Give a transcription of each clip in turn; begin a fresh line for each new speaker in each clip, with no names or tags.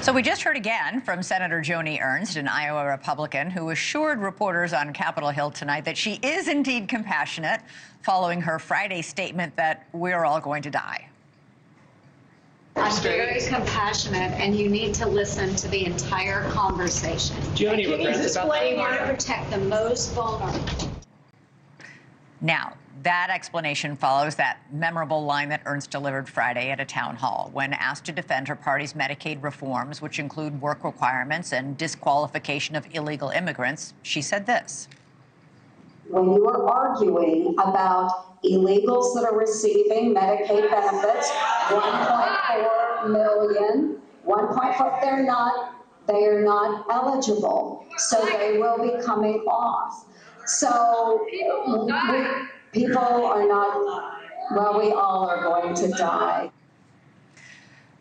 So we just heard again from Senator Joni Ernst, an Iowa Republican, who assured reporters on Capitol Hill tonight that she is indeed compassionate following her Friday statement that we're all going to die.
I'm very compassionate, and you need to listen to the entire conversation.
Do you have any regrets about that?
We want to protect the most vulnerable.
Now, that explanation follows that memorable line that Ernst delivered Friday at a town hall when asked to defend her party's Medicaid reforms, which include work requirements and disqualification of illegal immigrants. She said this.
When you are arguing about illegals that are receiving Medicaid benefits, 1.4 million, 1.4, they are not eligible, so they will be coming off. So people are not, well, we all are going to die.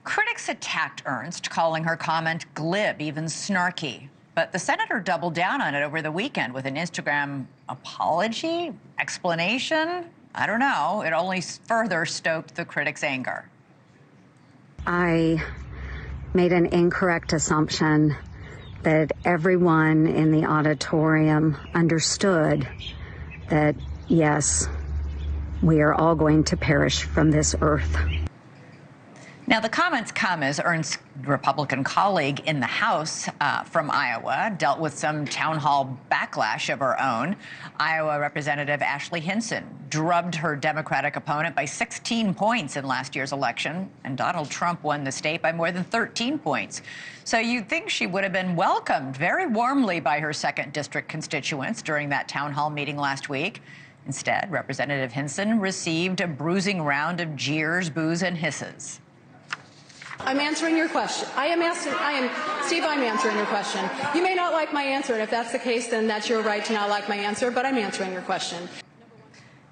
Critics attacked Ernst, calling her comment glib, even snarky. But the senator doubled down on it over the weekend with an Instagram apology, explanation. I don't know. It only further stoked the critics' anger.
I made an incorrect assumption that everyone in the auditorium understood that, yes, we are all going to perish from this earth.
Now, the comments come as Ernst's Republican colleague in the House from Iowa dealt with some town hall backlash of her own. Iowa Representative Ashley Hinson drubbed her Democratic opponent by 16 points in last year's election, and Donald Trump won the state by more than 13 points. So you'd think she would have been welcomed very warmly by her 2nd District constituents during that town hall meeting last week. Instead, Representative Hinson received a bruising round of jeers, boos, and hisses.
I'm answering your question. Steve, I'm answering your question. You may not like my answer, and if that's the case, then that's your right to not like my answer, but I'm answering your question.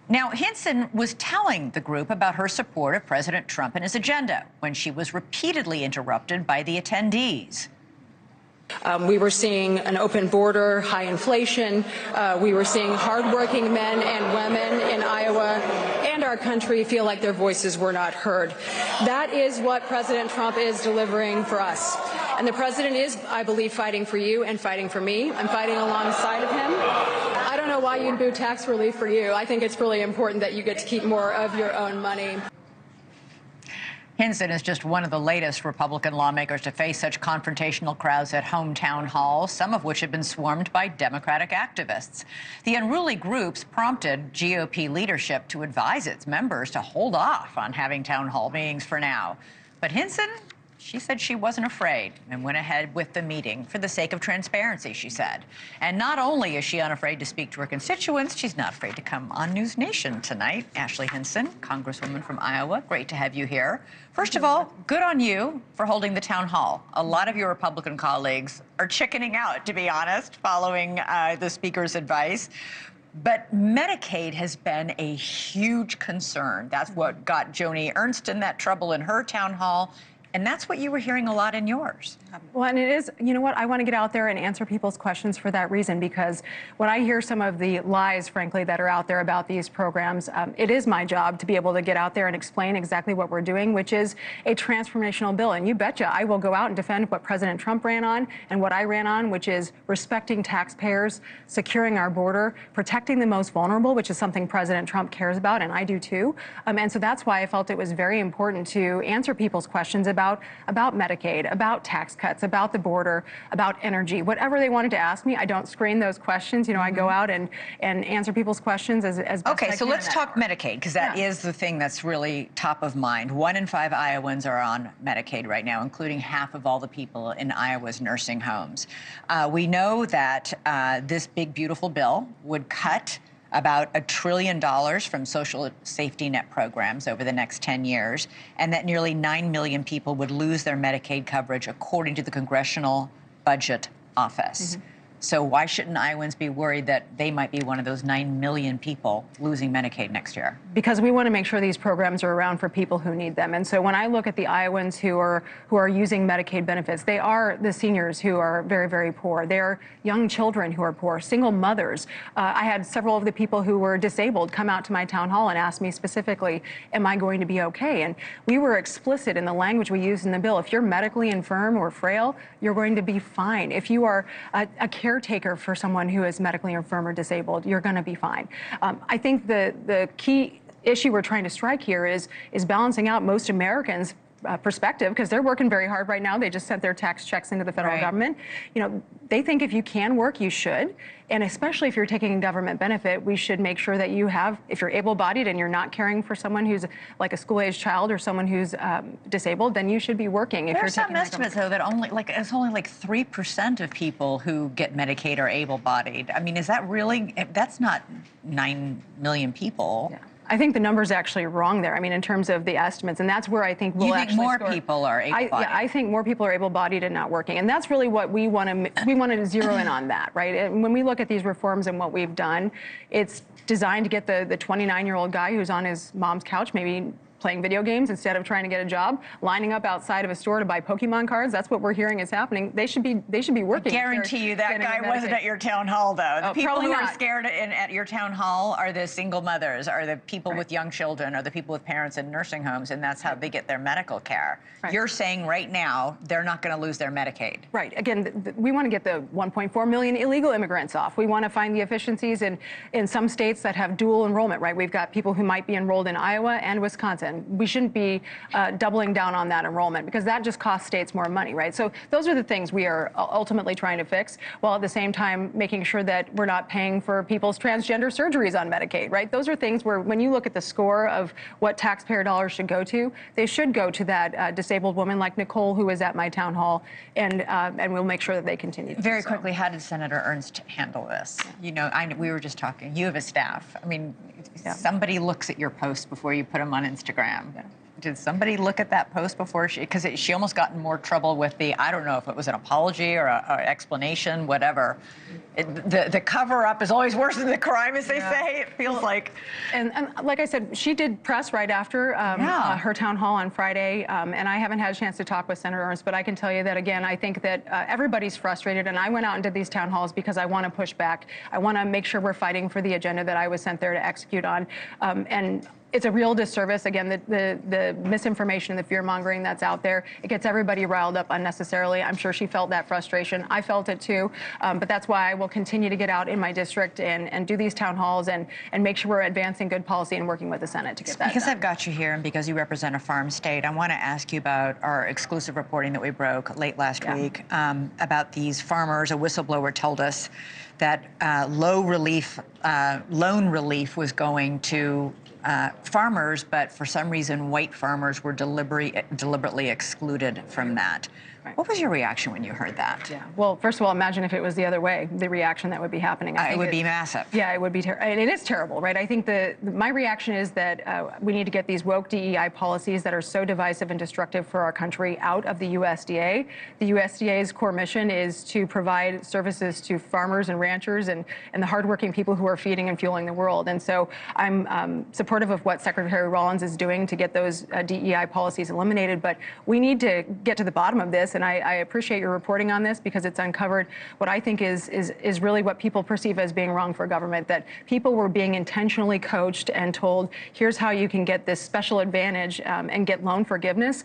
Now, Hinson was telling the group about her support of President Trump and his agenda when she was repeatedly interrupted by the attendees.
We were seeing an open border, high inflation. We were seeing hardworking men and women in Iowa and our country feel like their voices were not heard. That is what President Trump is delivering for us. And the president is, I believe, fighting for you and fighting for me. I'm fighting alongside of him. I don't know why you'd boo tax relief for you. I think it's really important that you get to keep more of your own money.
Hinson is just one of the latest Republican lawmakers to face such confrontational crowds at hometown halls, some of which have been swarmed by Democratic activists. The unruly groups prompted GOP leadership to advise its members to hold off on having town hall meetings for now. But Hinson, she said she wasn't afraid and went ahead with the meeting for the sake of transparency, she said. And not only is she unafraid to speak to her constituents, she's not afraid to come on NewsNation tonight. Ashley Hinson, Congresswoman from Iowa, great to have you here. First of all, good on you for holding the town hall. A lot of your Republican colleagues are chickening out, to be honest, following the speaker's advice. But Medicaid has been a huge concern. That's what got Joni Ernst in that trouble in her town hall. And that's what you were hearing a lot in yours.
Well, and it is, you know what, I want to get out there and answer people's questions for that reason, because when I hear some of the lies, frankly, that are out there about these programs, it is my job to be able to get out there and explain exactly what we're doing, which is a transformational bill. And you betcha I will go out and defend what President Trump ran on and what I ran on, which is respecting taxpayers, securing our border, protecting the most vulnerable, which is something President Trump cares about, and I do too. And so that's why I felt it was very important to answer people's questions about Medicaid, about tax cuts, about the border, about energy, whatever they wanted to ask me. I don't screen those questions. You know, I go out and answer people's questions as best I can.
Okay, so let's talk Medicaid, because that is the thing that's really top of mind. 1 in 5 Iowans are on Medicaid right now, including half of all the people in Iowa's nursing homes. We know that this big, beautiful bill would cut about $1 trillion from social safety net programs over the next 10 years, and that nearly 9 million people would lose their Medicaid coverage, according to the Congressional Budget Office. So why shouldn't Iowans be worried that they might be one of those 9 million people losing Medicaid next year?
Because we want to make sure these programs are around for people who need them. And so when I look at the Iowans who are using Medicaid benefits, they are the seniors who are very, very poor. They're young children who are poor, single mothers. I had several of the people who were disabled come out to my town hall and ask me specifically, am I going to be okay? And we were explicit in the language we used in the bill. If you're medically infirm or frail, you're going to be fine. If you are a caretaker for someone who is medically infirm or disabled, you're going to be fine. I think the key issue we're trying to strike here is balancing out most Americans' perspective, because they're working very hard right now. They just sent their tax checks into the federal government. You know, they think if you can work, you should. And especially if you're taking a government benefit, we should make sure that you have, if you're able-bodied and you're not caring for someone who's like a school-age child or someone who's disabled, then you should be working. If
There
you're
are some
taking
estimates, though, that it's only like 3% of people who get Medicaid are able-bodied. I mean, is that really? That's not 9 million people.
Yeah. I think the number's actually wrong there. I mean, in terms of the estimates, and that's where I think we'll actually
more people are able-bodied.
I think more people are able-bodied and not working, and that's really what we want to zero in on that, right? And when we look at these reforms and what we've done, it's designed to get the 29-year-old guy who's on his mom's couch, maybe playing video games instead of trying to get a job, lining up outside of a store to buy Pokemon cards. That's what we're hearing is happening. They should be working.
I guarantee you that guy wasn't at your town hall, though. The people who are scared at your town hall are the single mothers, are the people with young children, are the people with parents in nursing homes, and that's how they get their medical care. Right. You're saying right now they're not going to lose their Medicaid. Right.
Again, we want to get the 1.4 million illegal immigrants off. We want to find the efficiencies in some states that have dual enrollment, right? We've got people who might be enrolled in Iowa and Wisconsin. We shouldn't be doubling down on that enrollment, because that just costs states more money, right? So those are the things we are ultimately trying to fix, while at the same time making sure that we're not paying for people's transgender surgeries on Medicaid, right? Those are things where, when you look at the score of what taxpayer dollars should go to, they should go to that disabled woman like Nicole, who was at my town hall, and we'll make sure that they continue to
Very quickly, how did Senator Ernst handle this? You know, we were just talking. You have a staff. I mean, somebody looks at your posts before you put them on Instagram. Yeah. Did somebody look at that post before because she almost got in more trouble with I don't know if it was an apology or an explanation, whatever. The cover-up is always worse than the crime, as they say. It feels like.
And like I said, she did press right after her town hall on Friday, and I haven't had a chance to talk with Senator Ernst, but I can tell you that, again, I think that everybody's frustrated, and I went out and did these town halls because I want to push back. I want to make sure we're fighting for the agenda that I was sent there to execute on, and it's a real disservice. Again, the misinformation and the fear-mongering that's out there, it gets everybody riled up unnecessarily. I'm sure she felt that frustration. I felt it too. But that's why I will continue to get out in my district and do these town halls and make sure we're advancing good policy and working with the Senate to get that
Because
done.
I've got you here and because you represent a farm state, I want to ask you about our exclusive reporting that we broke late last week about these farmers. A whistleblower told us that loan relief was going to farmers, but for some reason, white farmers were deliberately excluded from that. Right. What was your reaction when you heard that?
Yeah. Well, first of all, imagine if it was the other way, the reaction that would be happening.
It would be massive.
Yeah, it would be terrible. And it is terrible, right? I think my reaction is that we need to get these woke DEI policies that are so divisive and destructive for our country out of the USDA. The USDA's core mission is to provide services to farmers and ranchers and the hardworking people who are feeding and fueling the world. And so I'm supportive of what Secretary Rollins is doing to get those DEI policies eliminated. But we need to get to the bottom of this. And I appreciate your reporting on this, because it's uncovered what I think is really what people perceive as being wrong for government, that people were being intentionally coached and told, here's how you can get this special advantage and get loan forgiveness.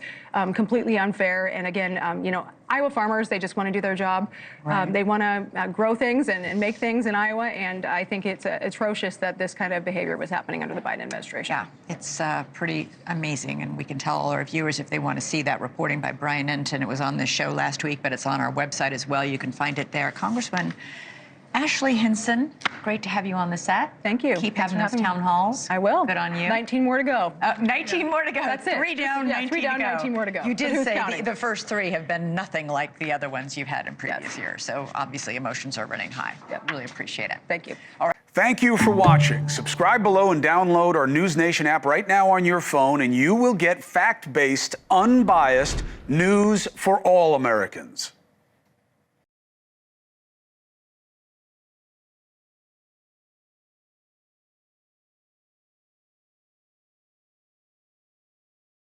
Completely unfair. And again, you know, Iowa farmers, they just want to do their job. Right. They want to grow things and make things in Iowa, and I think it's atrocious that this kind of behavior was happening under the Biden administration.
Yeah, it's pretty amazing, and we can tell all our viewers if they want to see that reporting by Brian Enton. It was on this show last week, but it's on our website as well. You can find it there. Congressman Ashley Hinson, great to have you on the set.
Thank you.
Keep having those town halls.
I will.
Good on you.
19 more to go.
19 more to go.
That's it.
3 down,
19 more to go.
You did say the first 3 have been nothing like the other ones you've had in previous years. So obviously emotions are running high.
Yep.
Really appreciate it.
Thank you.
All right.
Thank you for watching. Subscribe below and download our NewsNation app right now on your phone, and you will get fact-based, unbiased news for all Americans.